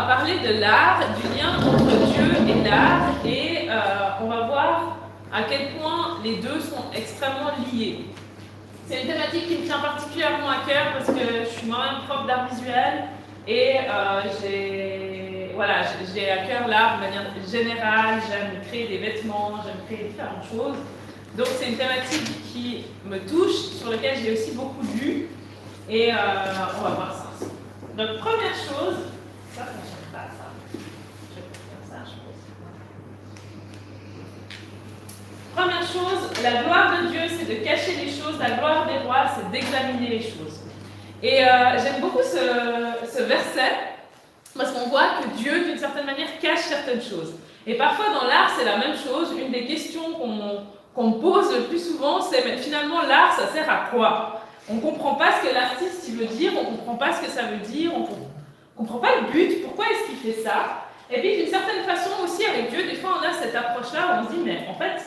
va parler de l'art, du lien entre Dieu et l'art, et on va voir à quel point les deux sont extrêmement liés. C'est une thématique qui me tient particulièrement à cœur parce que je suis moi-même prof d'art visuel et j'ai à cœur l'art de manière générale, j'aime créer des vêtements, j'aime créer différentes choses. Donc c'est une thématique qui me touche, sur laquelle j'ai aussi beaucoup lu, et on va voir ça. Donc première chose, ça fonctionne pas ça. Je vais faire ça, je pense. Première chose, la gloire de Dieu, c'est de cacher les choses, la gloire des rois, c'est d'examiner les choses. Et j'aime beaucoup ce verset, parce qu'on voit que Dieu, d'une certaine manière, cache certaines choses. Et parfois, dans l'art, c'est la même chose. Une des questions qu'on me pose le plus souvent, c'est mais finalement, l'art, ça sert à quoi? On ne comprend pas ce que l'artiste il veut dire, on ne comprend pas ce que ça veut dire, on ne comprend pas le but, pourquoi est-ce qu'il fait ça? Et puis, d'une certaine façon aussi, avec Dieu, des fois, on a cette approche-là où on se dit, mais en fait,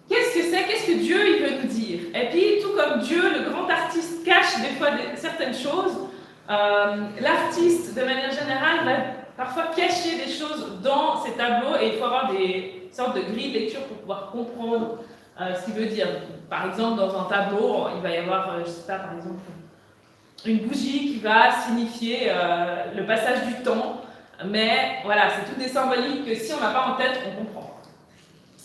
qu'est-ce que c'est? Qu'est-ce que Dieu il veut nous dire? Et puis, tout comme Dieu, le grand artiste, cache des fois certaines choses, l'artiste, de manière générale, va parfois cacher des choses dans ses tableaux et il faut avoir des sortes de grilles de lecture pour pouvoir comprendre ce qu'il veut dire. Par exemple, dans un tableau, il va y avoir, je ne sais pas, par exemple, une bougie qui va signifier le passage du temps, mais voilà, c'est tout des symboliques que si on n'a pas en tête, on comprend.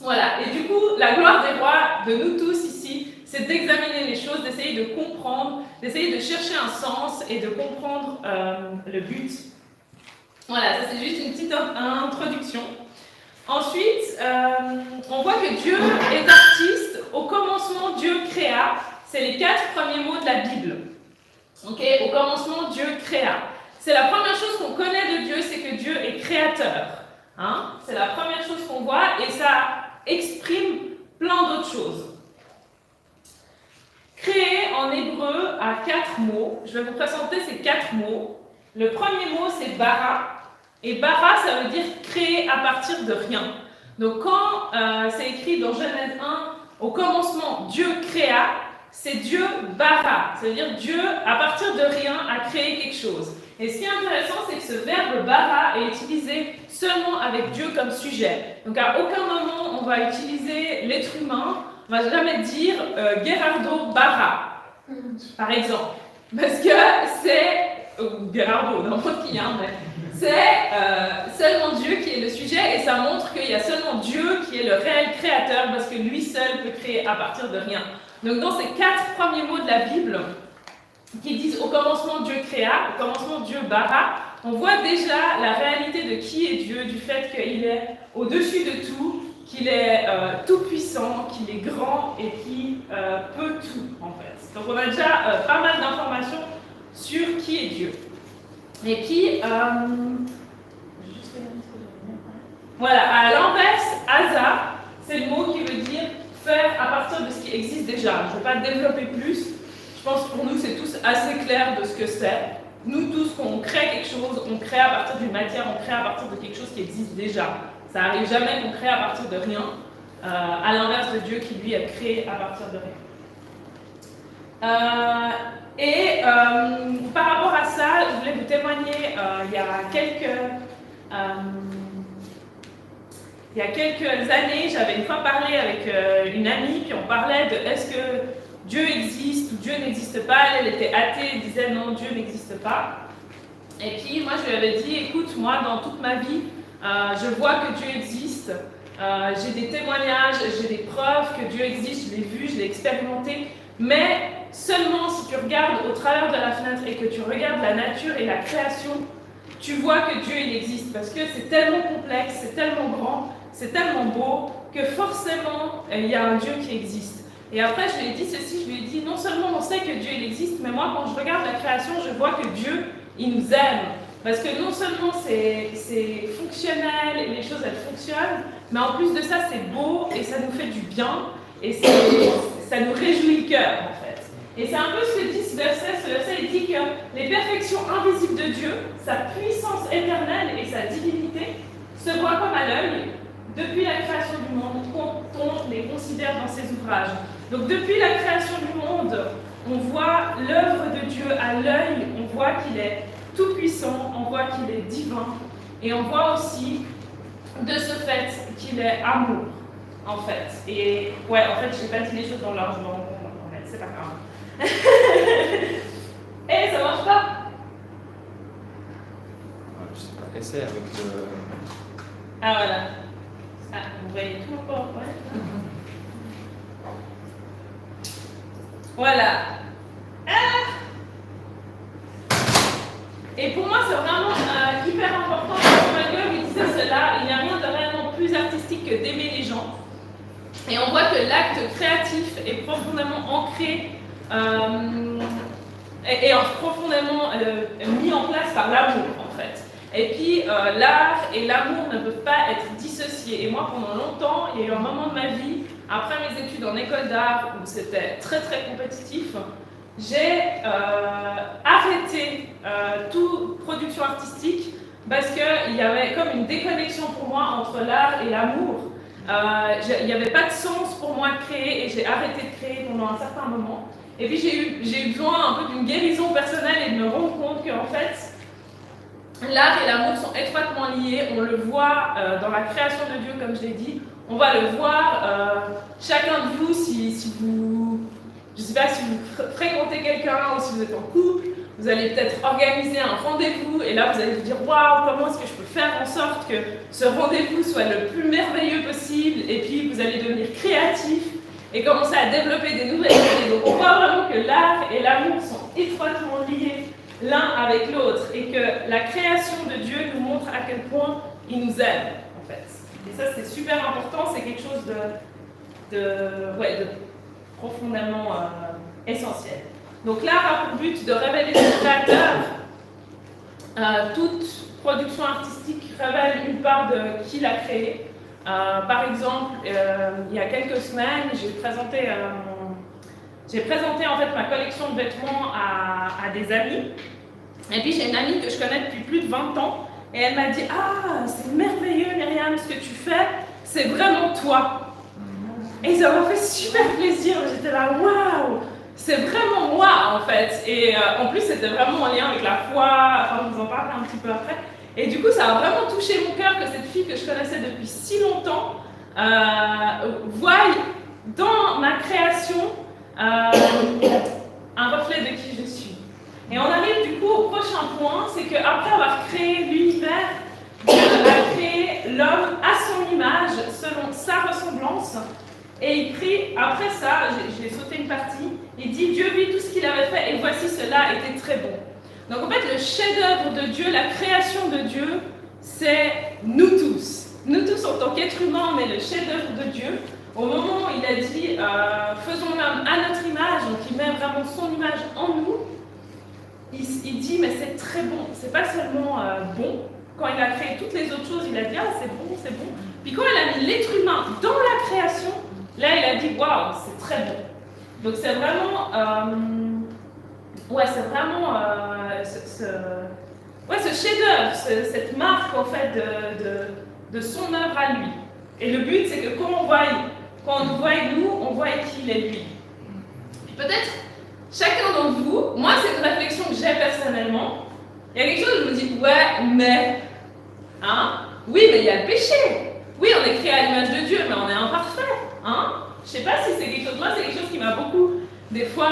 Voilà, et du coup, la gloire des rois, de nous tous ici, c'est d'examiner les choses, d'essayer de comprendre, d'essayer de chercher un sens et de comprendre le but. Voilà, ça c'est juste une petite introduction. Ensuite, on voit que Dieu est artiste. Au commencement, Dieu créa. C'est les 4 premiers mots de la Bible. Okay? Au commencement, Dieu créa. C'est la première chose qu'on connaît de Dieu, c'est que Dieu est créateur. Hein? C'est la première chose qu'on voit et ça exprime plein d'autres choses. Créer en hébreu a 4 mots. Je vais vous présenter ces 4 mots. Le premier mot, c'est bara. Et bara, ça veut dire créer à partir de rien. Donc quand c'est écrit dans Genèse 1, au commencement, Dieu créa, c'est Dieu bara. Ça veut dire Dieu, à partir de rien, a créé quelque chose. Et ce qui est intéressant, c'est que ce verbe bara est utilisé seulement avec Dieu comme sujet. Donc à aucun moment, on va utiliser l'être humain, on ne va jamais dire Gerardo bara, par exemple. Parce que c'est Gerardo, n'importe qui, hein, mais c'est seulement Dieu qui est le sujet et ça montre qu'il y a seulement Dieu qui est le réel créateur parce que lui seul peut créer à partir de rien. Donc dans ces 4 premiers mots de la Bible qui disent au commencement Dieu créa, au commencement Dieu bara, on voit déjà la réalité de qui est Dieu, du fait qu'il est au-dessus de tout, qu'il est tout puissant, qu'il est grand et qu'il peut tout en fait. Donc on a déjà pas mal d'informations sur qui est Dieu. Et puis, voilà, à l'inverse, asa, c'est le mot qui veut dire faire à partir de ce qui existe déjà. Je ne vais pas développer plus. Je pense que pour nous, c'est tous assez clair de ce que c'est. Nous tous, quand on crée quelque chose, on crée à partir d'une matière, on crée à partir de quelque chose qui existe déjà. Ça n'arrive jamais qu'on crée à partir de rien, à l'inverse de Dieu qui, lui, a créé à partir de rien. Par rapport à ça, je voulais vous témoigner, il y a quelques années, j'avais une fois parlé avec une amie, puis on parlait de est-ce que Dieu existe ou Dieu n'existe pas. Elle était athée, elle disait non, Dieu n'existe pas. Et puis moi je lui avais dit, écoute, moi dans toute ma vie, je vois que Dieu existe, j'ai des témoignages, j'ai des preuves que Dieu existe, je l'ai vu, je l'ai expérimenté, mais seulement si tu regardes au travers de la fenêtre et que tu regardes la nature et la création, tu vois que Dieu il existe parce que c'est tellement complexe, c'est tellement grand, c'est tellement beau que forcément il y a un Dieu qui existe. Et après je lui ai dit ceci, je lui ai dit non seulement on sait que Dieu il existe, mais moi quand je regarde la création, je vois que Dieu il nous aime. Parce que non seulement c'est fonctionnel et les choses elles fonctionnent, mais en plus de ça c'est beau et ça nous fait du bien et ça nous réjouit le cœur en fait. Et c'est un peu ce que dit ce verset. Ce verset il dit que les perfections invisibles de Dieu, sa puissance éternelle et sa divinité se voient comme à l'œil depuis la création du monde, quand on les considère dans ses ouvrages. Donc depuis la création du monde, on voit l'œuvre de Dieu à l'œil, on voit qu'il est tout-puissant, on voit qu'il est divin, et on voit aussi, de ce fait, qu'il est amour, en fait. Et ouais, en fait, je n'ai pas dit les choses dans l'ordre, c'est pas grave. Et ça marche pas. Je sais pas, essaie avec le... Ah voilà. Ah, vous voyez tout encore, ouais. Voilà. Ah. Et pour moi, c'est vraiment hyper important. Emmanuel lui disait cela, il n'y a rien de réellement plus artistique que d'aimer les gens. Et on voit que l'acte créatif est profondément ancré et profondément mis en place par l'amour, en fait. Et puis, l'art et l'amour ne peuvent pas être dissociés. Et moi, pendant longtemps, il y a eu un moment de ma vie, après mes études en école d'art, où c'était très très compétitif, j'ai arrêté toute production artistique parce qu'il y avait comme une déconnexion pour moi entre l'art et l'amour. Il n'y avait pas de sens pour moi de créer et j'ai arrêté de créer pendant un certain moment. Et puis j'ai eu besoin un peu d'une guérison personnelle et de me rendre compte qu'en fait, l'art et l'amour sont étroitement liés. On le voit dans la création de Dieu, comme je l'ai dit. On va le voir, chacun de vous, si vous... Je ne sais pas si vous fréquentez quelqu'un ou si vous êtes en couple, vous allez peut-être organiser un rendez-vous et là vous allez vous dire waouh, comment est-ce que je peux faire en sorte que ce rendez-vous soit le plus merveilleux possible, et puis vous allez devenir créatif et commencer à développer des nouvelles idées. Donc on voit vraiment que l'art et l'amour sont étroitement liés l'un avec l'autre et que la création de Dieu nous montre à quel point il nous aime en fait. Et ça c'est super important, c'est quelque chose de profondément essentiel. Donc l'art a pour but de révéler son créateur. Toute production artistique révèle une part de qui l'a créé. Par exemple, il y a quelques semaines, j'ai présenté en fait ma collection de vêtements à des amis. Et puis j'ai une amie que je connais depuis plus de 20 ans et elle m'a dit « Ah, c'est merveilleux Myriam, ce que tu fais, c'est vraiment toi ». Et ça m'a fait super plaisir, j'étais là, waouh, c'est vraiment moi en fait. Et en plus, c'était vraiment en lien avec la foi, enfin, je vous en parlerai un petit peu après. Et du coup, ça a vraiment touché mon cœur que cette fille que je connaissais depuis si longtemps voie dans ma création un reflet de qui je suis. Et on arrive du coup au prochain point, c'est qu'après avoir créé l'univers, Dieu a créé l'homme à son image, selon sa ressemblance. Et il prie, après ça, j'ai sauté une partie, il dit Dieu vit tout ce qu'il avait fait et voici cela était très bon. Donc en fait, le chef-d'œuvre de Dieu, la création de Dieu, c'est nous tous. Nous tous en tant qu'êtres humains, on est le chef-d'œuvre de Dieu. Au moment où il a dit faisons l'homme à notre image, donc il met vraiment son image en nous, il dit mais c'est très bon. C'est pas seulement bon. Quand il a créé toutes les autres choses, il a dit ah c'est bon, c'est bon. Puis quand il a mis l'être humain dans la création, là, il a dit waouh, c'est très bon. Donc c'est vraiment, ce chef-d'œuvre, cette marque en fait de son œuvre à lui. Et le but, c'est que quand on nous voit nous, on voit qu'il est lui. Puis peut-être chacun d'entre vous, moi c'est une réflexion que j'ai personnellement. Il y a quelque chose où je me dis ouais, mais, hein, oui, mais il y a le péché. Oui, on est créé à l'image de Dieu, mais on est imparfait. Hein? Je ne sais pas si c'est quelque chose, moi c'est quelque chose qui m'a beaucoup, des fois,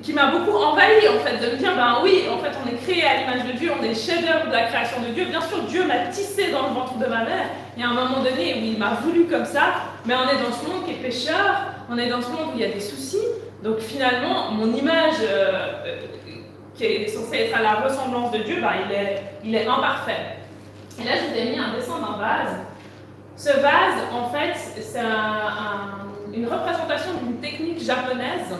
qui m'a beaucoup envahi en fait, de me dire, ben oui, en fait on est créé à l'image de Dieu, on est le chef-d'œuvre de la création de Dieu. Bien sûr, Dieu m'a tissé dans le ventre de ma mère. Il y a un moment donné où il m'a voulu comme ça, mais on est dans ce monde qui est pécheur, on est dans ce monde où il y a des soucis. Donc finalement, mon image qui est censée être à la ressemblance de Dieu, ben, il est imparfait. Et là, je vous ai mis un dessin d'un vase. Ce vase, en fait, c'est une représentation d'une technique japonaise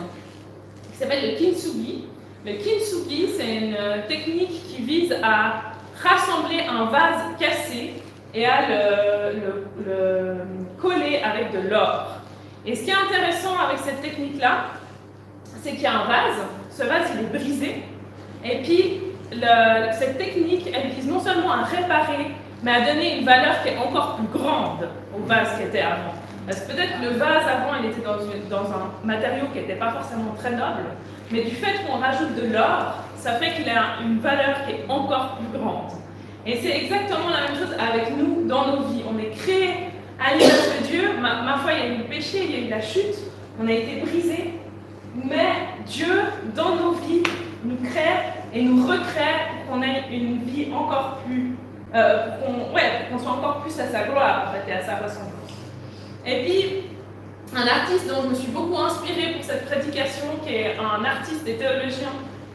qui s'appelle le kintsugi. Le kintsugi, c'est une technique qui vise à rassembler un vase cassé et à le coller avec de l'or. Et ce qui est intéressant avec cette technique-là, c'est qu'il y a un vase, ce vase il est brisé, et puis cette technique, elle vise non seulement à réparer, mais à donner une valeur qui est encore plus grande au vase qui était avant. Parce que peut-être que le vase avant, il était dans un matériau qui n'était pas forcément très noble, mais du fait qu'on rajoute de l'or, ça fait qu'il a une valeur qui est encore plus grande. Et c'est exactement la même chose avec nous dans nos vies. On est créés à l'image de Dieu. Ma foi, il y a eu le péché, il y a eu la chute, on a été brisés. Mais Dieu, dans nos vies, nous crée et nous recrée pour qu'on ait une vie encore plus... pour qu'on soit encore plus à sa gloire, en fait, et à sa ressemblance. Et puis, un artiste dont je me suis beaucoup inspirée pour cette prédication, qui est un artiste et théologien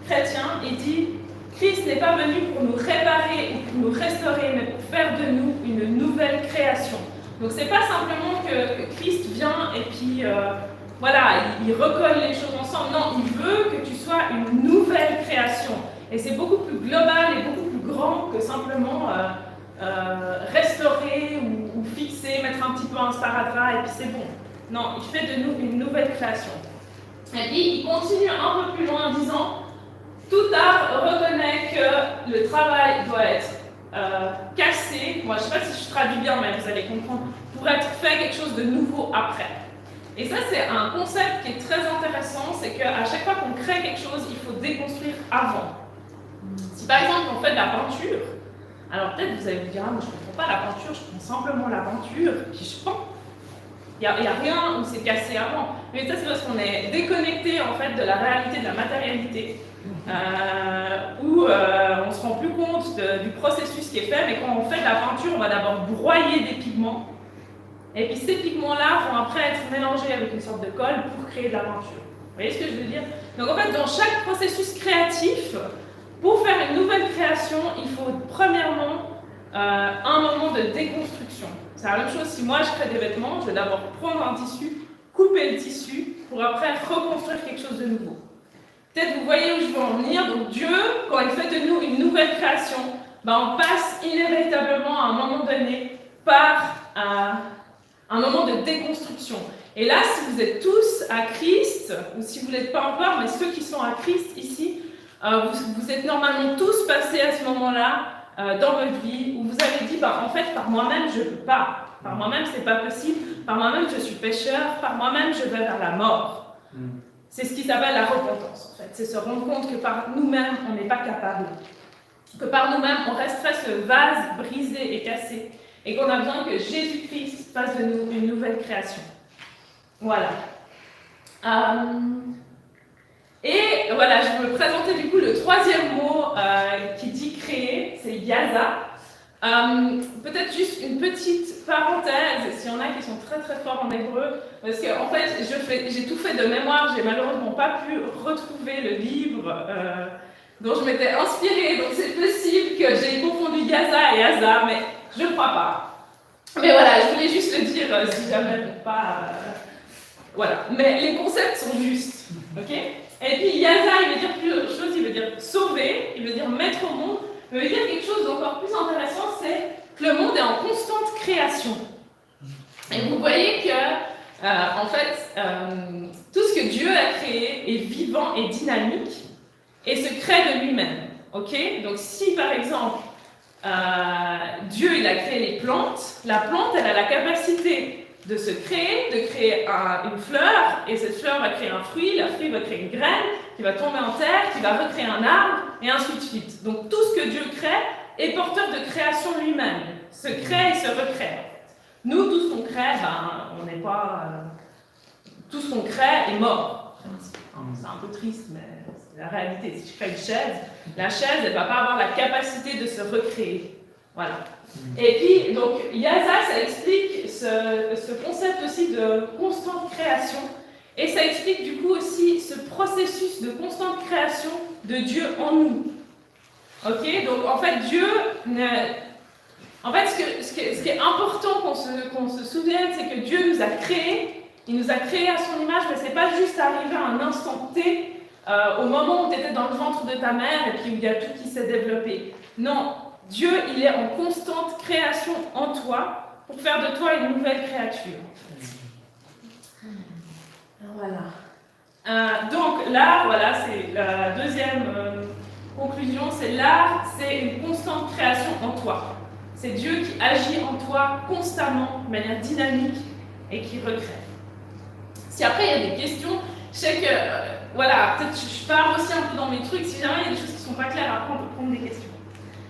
chrétien, il dit « Christ n'est pas venu pour nous réparer ou pour nous restaurer, mais pour faire de nous une nouvelle création. » Donc c'est pas simplement que Christ vient et puis il recolle les choses ensemble. Non, il veut que tu sois une nouvelle création. Et c'est beaucoup plus global et beaucoup plus grand que simplement restaurer ou fixer, mettre un petit peu un sparadrap et puis c'est bon. Non, il fait de nous une nouvelle création. Et puis il continue un peu plus loin en disant « Tout art reconnaît que le travail doit être cassé, moi je ne sais pas si je traduis bien, mais vous allez comprendre, pour être fait quelque chose de nouveau après. » Et ça, c'est un concept qui est très intéressant, c'est qu'à chaque fois qu'on crée quelque chose, il faut déconstruire avant. Si par exemple on fait de la peinture, alors peut-être vous allez vous dire « Ah, moi je ne comprends pas la peinture, je prends simplement la peinture, puis je peins. » Il n'y a rien où c'est cassé avant. Mais ça, c'est parce qu'on est déconnecté en fait de la réalité de la matérialité. Où on ne se rend plus compte du processus qui est fait, mais quand on fait de la peinture, on va d'abord broyer des pigments, et puis ces pigments-là vont après être mélangés avec une sorte de colle pour créer de la peinture. Vous voyez ce que je veux dire? Donc en fait, dans chaque processus créatif, pour faire une nouvelle création, il faut premièrement un moment de déconstruction. C'est la même chose si moi je crée des vêtements, je vais d'abord prendre un tissu, couper le tissu, pour après reconstruire quelque chose de nouveau. Peut-être vous voyez où je veux en venir. Donc Dieu, quand il fait de nous une nouvelle création, on passe inévitablement à un moment donné par un moment de déconstruction. Et là, si vous êtes tous à Christ, ou si vous n'êtes pas encore, mais ceux qui sont à Christ ici, vous êtes normalement tous passés à ce moment-là dans votre vie, où vous avez dit, en fait, par moi-même, je ne peux pas. Par moi-même, ce n'est pas possible. Par moi-même, je suis pécheur. Par moi-même, je vais vers la mort. C'est ce qui s'appelle la repentance, en fait. C'est se rendre compte que par nous-mêmes, on n'est pas capable. Que par nous-mêmes, on resterait ce vase brisé et cassé. Et qu'on a besoin que Jésus-Christ fasse de nous une nouvelle création. Voilà. Et voilà, je veux présenter du coup le troisième mot qui dit créer, c'est yaza. Peut-être juste une petite parenthèse, s'il y en a qui sont très très forts en hébreu, parce que en fait, j'ai tout fait de mémoire, j'ai malheureusement pas pu retrouver le livre dont je m'étais inspirée, donc c'est possible que j'ai confondu yaza et yaza, mais je ne crois pas. Mais voilà, je voulais juste le dire si jamais pour pas... voilà, mais les concepts sont justes, ok? Et puis yaza, il veut dire plusieurs choses, il veut dire sauver, il veut dire mettre au monde. Il veut dire quelque chose d'encore plus intéressant, c'est que le monde est en constante création. Et vous voyez que, en fait, tout ce que Dieu a créé est vivant et dynamique et se crée de lui-même. Okay? Donc si, par exemple, Dieu il a créé les plantes, la plante, elle a la capacité de se créer, de créer une fleur, et cette fleur va créer un fruit, la fruit va créer une graine, qui va tomber en terre, qui va recréer un arbre, et ainsi de suite. Donc tout ce que Dieu crée est porteur de création lui-même, se crée et se recrée. Nous, tout ce qu'on crée, on n'est pas... tout ce qu'on crée est mort. C'est un peu triste, mais c'est la réalité. Si je crée une chaise, la chaise, elle ne va pas avoir la capacité de se recréer. Voilà. Et puis, donc, yaza, ça explique ce concept aussi de constante création, et ça explique du coup aussi ce processus de constante création de Dieu en nous. Ok? Donc, en fait, Dieu... En fait, ce qui est important qu'on se souvienne, c'est que Dieu nous a créés, il nous a créés à son image, mais ce n'est pas juste arrivé à un instant T, au moment où tu étais dans le ventre de ta mère, et puis où il y a tout qui s'est développé. Non. Dieu, il est en constante création en toi pour faire de toi une nouvelle créature. Voilà. Donc l'art, voilà, c'est la deuxième conclusion, c'est l'art, c'est une constante création en toi. C'est Dieu qui agit en toi constamment, de manière dynamique et qui recrée. Si après il y a des questions, je sais que voilà, peut-être je pars aussi un peu dans mes trucs. Si jamais il y a des choses qui ne sont pas claires, après on peut prendre des questions.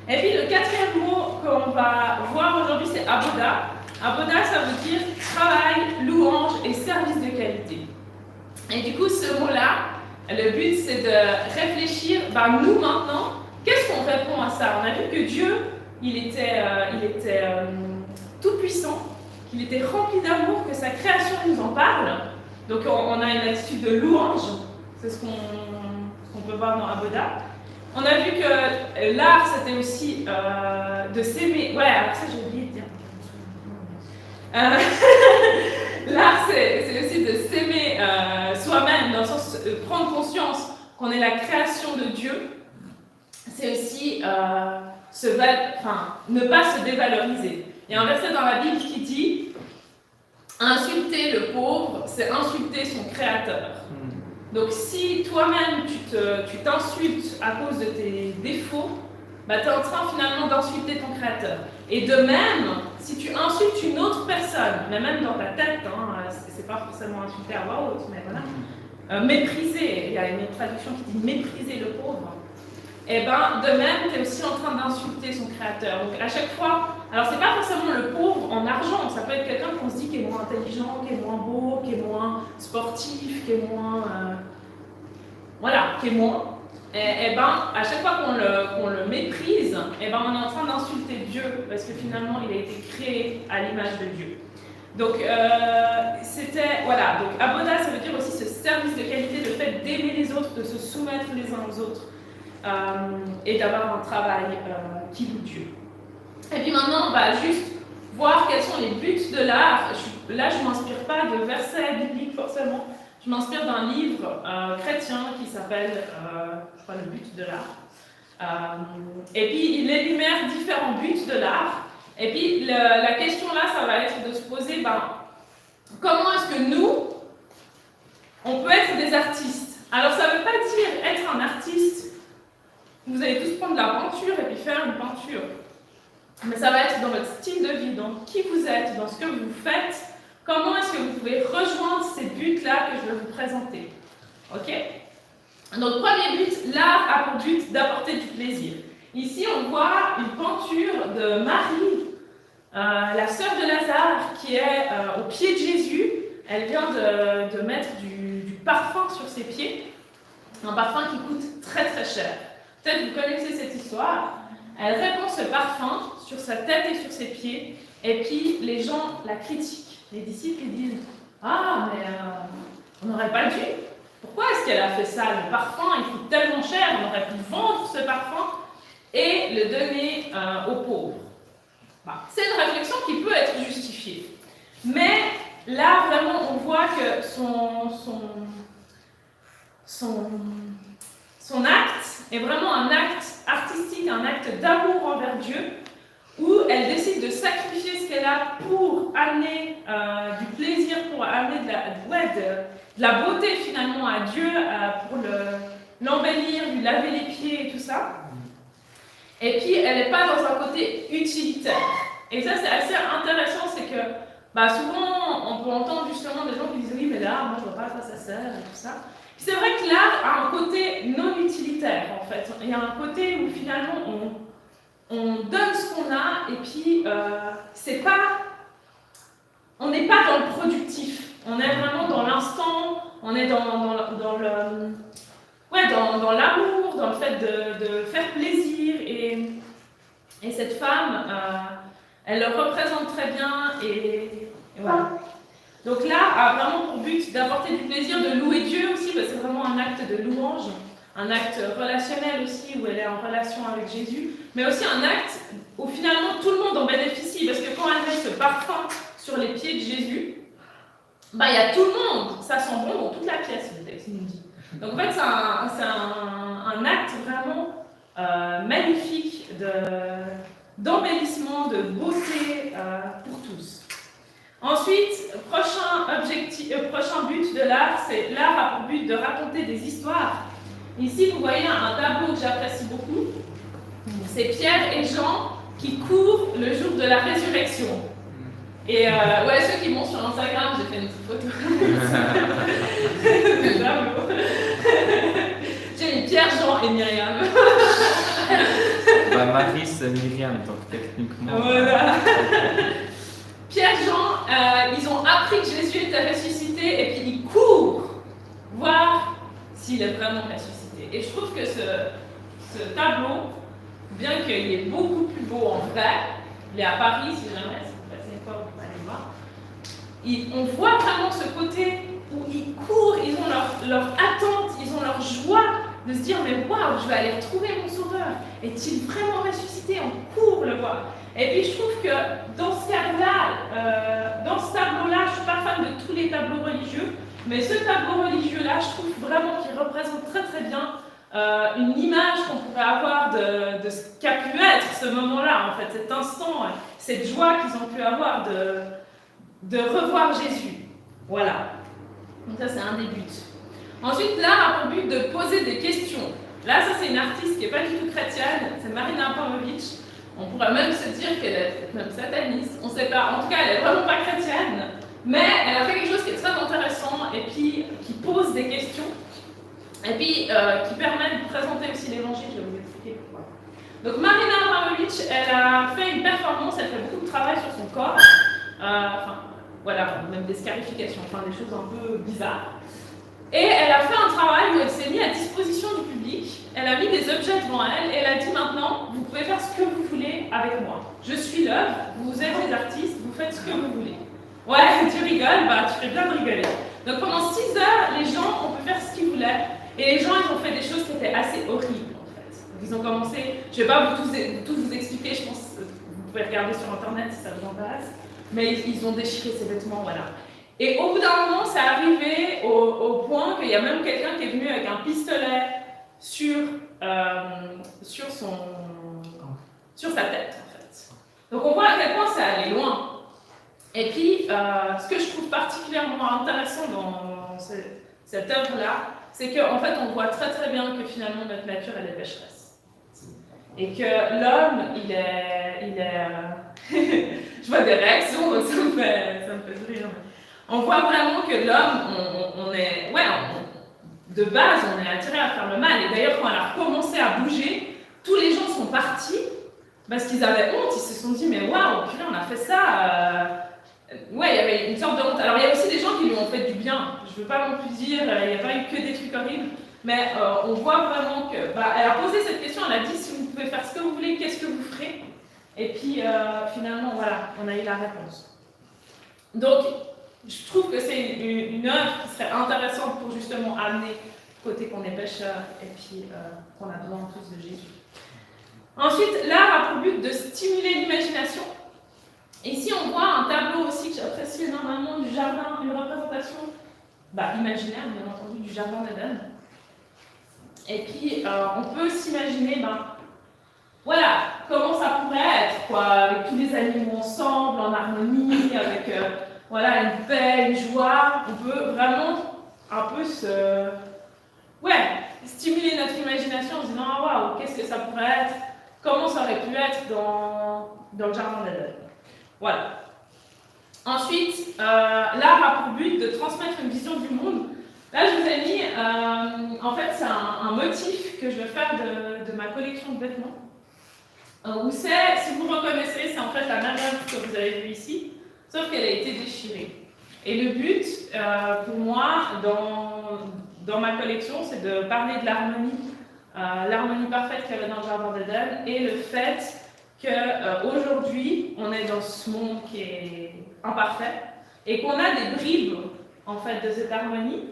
Et puis le quatrième mot qu'on va voir aujourd'hui, c'est aboda. Aboda, ça veut dire travail, louange et service de qualité. Et du coup, ce mot-là, le but, c'est de réfléchir, nous maintenant, qu'est-ce qu'on répond à ça? On a vu que Dieu, il était tout-puissant, qu'il était rempli d'amour, que sa création nous en parle. Donc on a une attitude de louange, c'est ce qu'on peut voir dans Aboda. On a vu que l'art, c'était aussi de s'aimer. Ouais, alors ça, j'ai oublié de dire. L'art, c'est aussi de s'aimer soi-même, dans le sens de prendre conscience qu'on est la création de Dieu. C'est aussi ne pas se dévaloriser. Il y a un verset dans la Bible qui dit « Insulter le pauvre, c'est insulter son créateur ». Donc si toi-même tu t'insultes à cause de tes défauts, tu es en train finalement d'insulter ton créateur. Et de même, si tu insultes une autre personne, mais même dans ta tête, c'est pas forcément insulter à voix haute, mais voilà, mépriser, il y a une autre traduction qui dit mépriser le pauvre, et de même, tu es aussi en train d'insulter son créateur. Donc à chaque fois, alors c'est pas forcément le pauvre en argent, ça peut être quelqu'un qu'on se dit qui est moins intelligent, qui est moins beau, qui est moins sportif, qui est moins... qui est moins. Et à chaque fois qu'on le méprise, on est en train d'insulter Dieu, parce que finalement il a été créé à l'image de Dieu. Donc donc aboda, ça veut dire aussi ce service de qualité, le fait d'aimer les autres, de se soumettre les uns aux autres, et d'avoir un travail qui loue Dieu. Et puis maintenant, on va juste voir quels sont les buts de l'art. Là, je ne m'inspire pas de versets bibliques forcément. Je m'inspire d'un livre chrétien qui s'appelle, je crois, Le but de l'art. Et puis, il énumère différents buts de l'art. Et puis, la question là, ça va être de se poser, comment est-ce que nous, on peut être des artistes? Alors, ça ne veut pas dire être un artiste. Vous allez tous prendre de la peinture et puis faire une peinture. Mais ça va être dans votre style de vie, dans qui vous êtes, dans ce que vous faites. Comment est-ce que vous pouvez rejoindre ces buts-là que je vais vous présenter? Ok? Donc, premier but, l'art a pour but d'apporter du plaisir. Ici, on voit une peinture de Marie, la sœur de Lazare, qui est au pied de Jésus. Elle vient de mettre du parfum sur ses pieds, un parfum qui coûte très très cher. Peut-être vous connaissez cette histoire. Elle répand ce parfum sur sa tête et sur ses pieds, et puis les gens la critiquent. Les disciples disent « Ah, mais on n'aurait pas dû. Pourquoi est-ce qu'elle a fait ça? Le parfum, il coûte tellement cher, on aurait pu vendre ce parfum et le donner aux pauvres. » C'est une réflexion qui peut être justifiée. Mais là, vraiment, on voit que son acte est vraiment un acte artistique, un acte d'amour envers Dieu, où elle décide de sacrifier ce qu'elle a pour amener du plaisir, pour amener de la beauté finalement à Dieu, pour l'embellir, lui laver les pieds et tout ça. Et puis elle n'est pas dans un côté utilitaire. Et ça c'est assez intéressant, c'est que souvent on peut entendre justement des gens qui disent « Oui, mais là, moi je vois pas à quoi ça sert et tout ça ». C'est vrai que l'art a un côté non utilitaire en fait. Il y a un côté où finalement on donne ce qu'on a et puis on n'est pas dans le productif. On est vraiment dans l'instant, on est dans l'amour, dans le fait de faire plaisir. Et cette femme, elle le représente très bien et voilà. Donc l'art a vraiment pour but d'apporter du plaisir, de louer Dieu aussi, parce que c'est vraiment un acte de louange, un acte relationnel aussi, où elle est en relation avec Jésus, mais aussi un acte où finalement tout le monde en bénéficie, parce que quand elle met ce parfum sur les pieds de Jésus, il y a tout le monde, ça sent bon dans toute la pièce, le texte nous dit. Donc en fait c'est un acte vraiment magnifique d'embellissement, de beauté pour tous. Ensuite, prochain but de l'art, c'est l'art a pour but de raconter des histoires. Ici, vous voyez un tableau que j'apprécie beaucoup. C'est Pierre et Jean qui courent le jour de la résurrection. Et ceux qui vont sur Instagram, j'ai fait une petite photo. C'est Jean et Myriam. Bah, Marie, c'est Myriam, donc techniquement. Voilà. Pierre-Jean, ils ont appris que Jésus était ressuscité et puis ils courent voir s'il est vraiment ressuscité. Et je trouve que ce tableau, bien qu'il est beaucoup plus beau en vrai, il est à Paris, si jamais, si vous passez une fois, vous pouvez aller voir. On voit vraiment ce côté où ils courent, ils ont leur attente, ils ont leur joie de se dire mais waouh, je vais aller retrouver mon sauveur. Est-il vraiment ressuscité? On court le voir. Et puis je trouve que dans ce cadre-là, dans ce tableau-là, je ne suis pas fan de tous les tableaux religieux, mais ce tableau religieux-là, je trouve vraiment qu'il représente très très bien une image qu'on pourrait avoir de ce qu'a pu être ce moment-là, en fait, cet instant, cette joie qu'ils ont pu avoir de revoir Jésus. Voilà. Donc ça, c'est un des buts. Ensuite, l'art a pour but de poser des questions. Là, ça, c'est une artiste qui n'est pas du tout chrétienne, c'est Marina Abramović. On pourrait même se dire qu'elle est même sataniste, on ne sait pas. En tout cas, elle n'est vraiment pas chrétienne, mais elle a fait quelque chose qui est très intéressant et puis qui pose des questions et puis qui permet de présenter aussi l'évangile. Je vais vous expliquer pourquoi. Donc, Marina Abramović, elle a fait une performance, elle fait beaucoup de travail sur son corps, voilà, même des scarifications, enfin des choses un peu bizarres. Et elle a fait un travail où elle s'est mise à disposition du public, elle a mis des objets devant elle, et elle a dit maintenant, vous pouvez faire ce que vous voulez avec moi. Je suis l'œuvre, vous êtes les artistes, vous faites ce que vous voulez. Ouais, tu rigoles, bah tu fais bien de rigoler. Donc pendant 6 heures, les gens ont pu faire ce qu'ils voulaient, et les gens ils ont fait des choses qui étaient assez horribles en fait. Donc, ils ont commencé, je ne vais pas tout vous expliquer, je pense que vous pouvez regarder sur internet si ça vous intéresse, mais ils ont déchiré ses vêtements, voilà. Et au bout d'un moment, c'est arrivé au point qu'il y a même quelqu'un qui est venu avec un pistolet sur sa tête, en fait. Donc on voit à quel point ça allait loin. Et puis, ce que je trouve particulièrement intéressant dans cette œuvre-là, c'est qu'en fait, on voit très très bien que finalement notre nature, elle est pécheresse. Et que l'homme, il est je vois des réactions, donc ça me fait sourire. On voit vraiment que l'homme, de base, on est attiré à faire le mal. Et d'ailleurs, quand elle a recommencé à bouger, tous les gens sont partis parce qu'ils avaient honte. Ils se sont dit, mais waouh, purée, on a fait ça. Ouais, il y avait une sorte de honte. Alors, il y a aussi des gens qui lui ont fait du bien. Je ne veux pas non plus dire, il n'y a pas eu que des trucs horribles. Mais on voit vraiment que. Elle a posé cette question, elle a dit, si vous pouvez faire ce que vous voulez, qu'est-ce que vous ferez? Et puis, finalement, voilà, on a eu la réponse. Donc, je trouve que c'est une œuvre qui serait intéressante pour justement amener le côté qu'on est pécheur et puis qu'on a besoin tous de Jésus. Ensuite, l'art a pour but de stimuler l'imagination. Ici, on voit un tableau aussi que j'apprécie énormément du jardin, une représentation imaginaire, bien entendu, du jardin d'Éden. Et puis, on peut s'imaginer, voilà, comment ça pourrait être, quoi, avec tous les animaux ensemble, en harmonie, avec voilà, une paix, une joie. On peut vraiment un peu stimuler notre imagination en se disant ah waouh, qu'est-ce que ça pourrait être, comment ça aurait pu être dans le jardin d'Éden. Voilà. Ensuite, l'art a pour but de transmettre une vision du monde. Là, je vous ai mis, en fait, c'est un motif que je vais faire de ma collection de vêtements. Où c'est, si vous reconnaissez, c'est en fait la même œuvre que vous avez vue ici, sauf qu'elle a été déchirée. Et le but, pour moi, dans ma collection, c'est de parler de l'harmonie parfaite qu'il y avait dans le jardin d'Éden, et le fait qu'aujourd'hui, on est dans ce monde qui est imparfait, et qu'on a des bribes, en fait, de cette harmonie,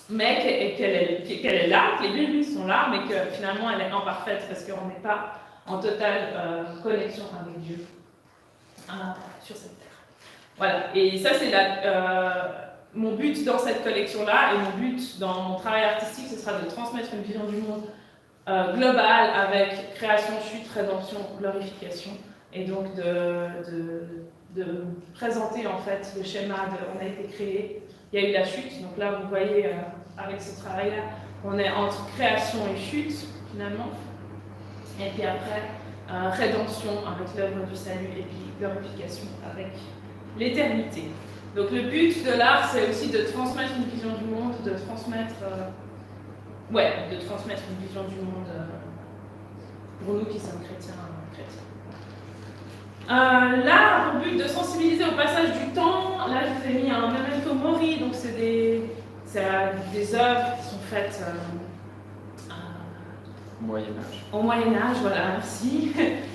mais qu'elle est là, que les bribes sont là, mais que finalement, elle est imparfaite, parce qu'on n'est pas en totale connexion avec Dieu sur cette terre. Voilà, et ça c'est mon but dans cette collection-là, et mon but dans mon travail artistique, ce sera de transmettre une vision du monde globale avec création, chute, rédemption, glorification, et donc de présenter en fait le schéma on a été créé, il y a eu la chute, donc là vous voyez avec ce travail-là, on est entre création et chute finalement. Et puis après, rédemption avec l'œuvre du salut et puis glorification avec l'éternité. Donc le but de l'art, c'est aussi de transmettre une vision du monde, de transmettre de transmettre une vision du monde pour nous qui sommes chrétiens. Là, pour but de sensibiliser au passage du temps, là je vous ai mis un memento mori, donc c'est des œuvres qui sont faites Moyen-Âge. au Moyen-Âge, voilà, merci.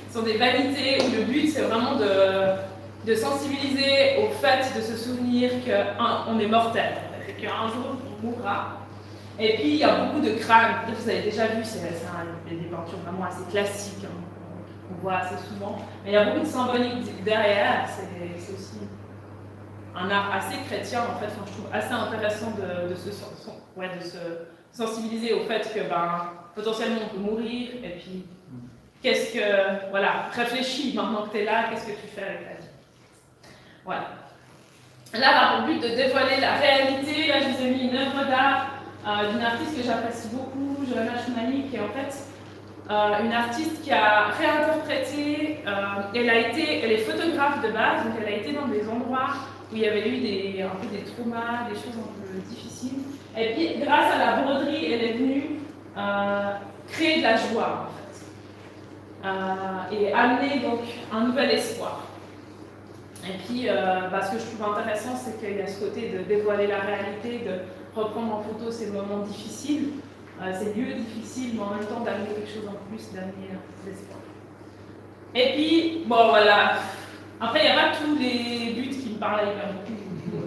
Ce sont des vanités où le but c'est vraiment de sensibiliser au fait de se souvenir qu'on est mortel, et qu'un jour on mourra. Et puis il y a beaucoup de crânes, vous avez déjà vu, c'est des peintures vraiment assez classiques. Hein. On voit assez souvent, mais il y a beaucoup de symbolique derrière, c'est aussi un art assez chrétien en fait, enfin, je trouve assez intéressant de se sensibiliser au fait que potentiellement on peut mourir, et puis réfléchis maintenant que tu es là, qu'est-ce que tu fais avec ta vie. Voilà. Là, pour le but de dévoiler la réalité, là je vous ai mis une œuvre d'art d'une artiste que j'apprécie beaucoup, Joanna Schumani, qui est en fait une artiste qui a réinterprété, elle est photographe de base, donc elle a été dans des endroits où il y avait eu un peu des traumas, des choses un peu difficiles. Et puis grâce à la broderie, elle est venue créer de la joie en fait. Et amener donc un nouvel espoir. Et puis ce que je trouve intéressant, c'est qu'il y a ce côté de dévoiler la réalité, de reprendre en photo ces moments difficiles. Ces lieux difficiles, mais en même temps d'amener quelque chose en plus, d'amener de l'espoir. Et puis, voilà. Après, il n'y a pas tous les buts qui me parlent hyper beaucoup.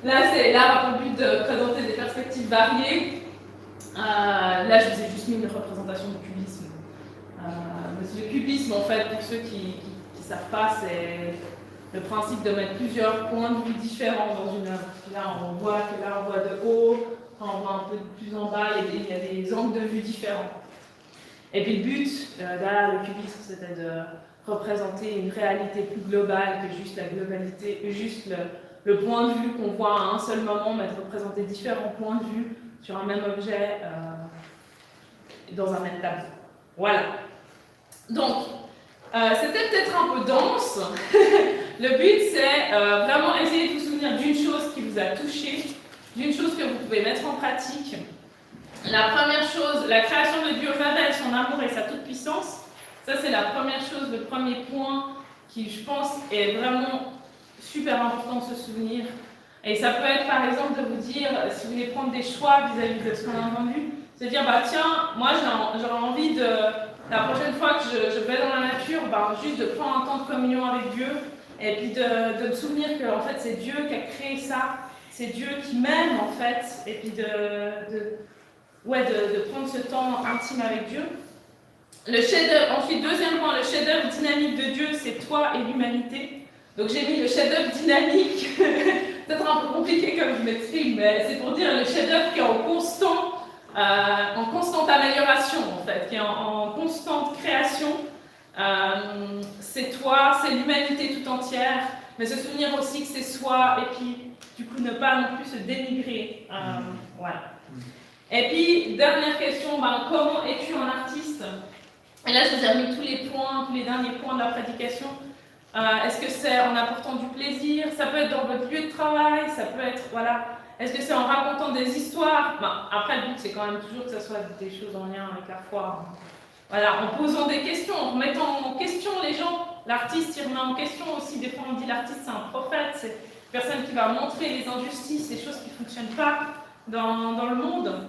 Là, c'est l'art a pour but de présenter des perspectives variées. Là, je vous ai juste mis une représentation du cubisme. Le cubisme, en fait, pour ceux qui ne savent pas, c'est le principe de mettre plusieurs points de vue différents dans une œuvre. Là, on voit de haut. On voit un peu plus en bas, il y a des angles de vue différents. Et puis le but derrière le cubisme, c'était de représenter une réalité plus globale que juste la globalité, juste le point de vue qu'on voit à un seul moment, mais de représenter différents points de vue sur un même objet dans un même tableau. Voilà. Donc, c'était peut-être un peu dense. Le but, c'est vraiment essayer de vous souvenir d'une chose qui vous a touché, d'une chose que vous pouvez mettre en pratique. La première chose, la création de Dieu révèle son amour et sa toute-puissance. Ça, c'est la première chose, le premier point qui, je pense, est vraiment super important de se souvenir. Et ça peut être, par exemple, de vous dire, si vous voulez prendre des choix vis-à-vis de ce qu'on a entendu, se dire, tiens, moi, j'aurais envie de, la prochaine fois que je vais dans la nature, juste de prendre un temps de communion avec Dieu, et puis de me souvenir que, en fait, c'est Dieu qui a créé ça. C'est Dieu qui m'aime en fait, et puis de prendre ce temps intime avec Dieu. Le chef-d'œuvre, ensuite, deuxième point, le chef-d'œuvre dynamique de Dieu, c'est toi et l'humanité. Donc j'ai mis le chef-d'œuvre dynamique, peut-être un peu compliqué comme je m'exprime, mais c'est pour dire le chef-d'œuvre qui est en constante amélioration en fait, qui est en constante création. C'est toi, c'est l'humanité tout entière, mais se souvenir aussi que c'est soi, et puis du coup ne pas non plus se dénigrer. Voilà. Et puis, dernière question, comment es-tu un artiste? Et là, je vous ai remis tous les derniers points de la prédication. Est-ce que c'est en apportant du plaisir? Ça peut être dans votre lieu de travail, ça peut être, Est-ce que c'est en racontant des histoires? Après, le but, c'est quand même toujours que ça soit des choses en lien avec la foi. En posant des questions, en remettant en question les gens. L'artiste, il remet en question aussi. Des fois, on dit l'artiste, c'est un prophète, c'est une personne qui va montrer les injustices, les choses qui ne fonctionnent pas dans le monde,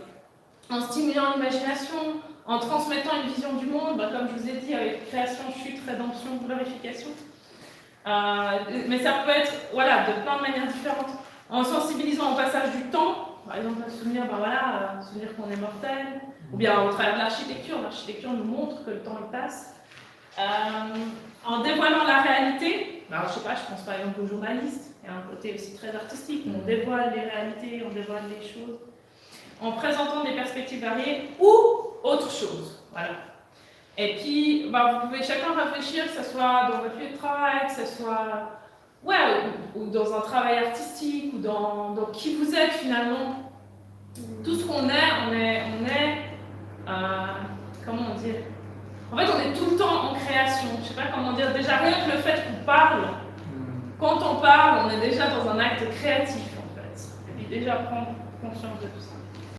en stimulant l'imagination, en transmettant une vision du monde, comme je vous ai dit, avec création, chute, rédemption, glorification. Mais ça peut être de plein de manières différentes. En sensibilisant au passage du temps, par exemple, se souvenir qu'on est mortel, ou bien au travers de l'architecture nous montre que le temps il passe. En dévoilant la réalité, je pense par exemple aux journalistes, il y a un côté aussi très artistique, on dévoile les réalités, on dévoile les choses, en présentant des perspectives variées ou autre chose. Et puis, vous pouvez chacun réfléchir, que ce soit dans votre lieu de travail, que ce soit ou dans un travail artistique, ou dans qui vous êtes finalement. Tout ce qu'on est, comment dire? En fait, on est tout le temps en création. Je ne sais pas comment dire. Déjà, rien que le fait qu'on parle, quand on parle, on est déjà dans un acte créatif, en fait. Et puis déjà prendre conscience de tout ça.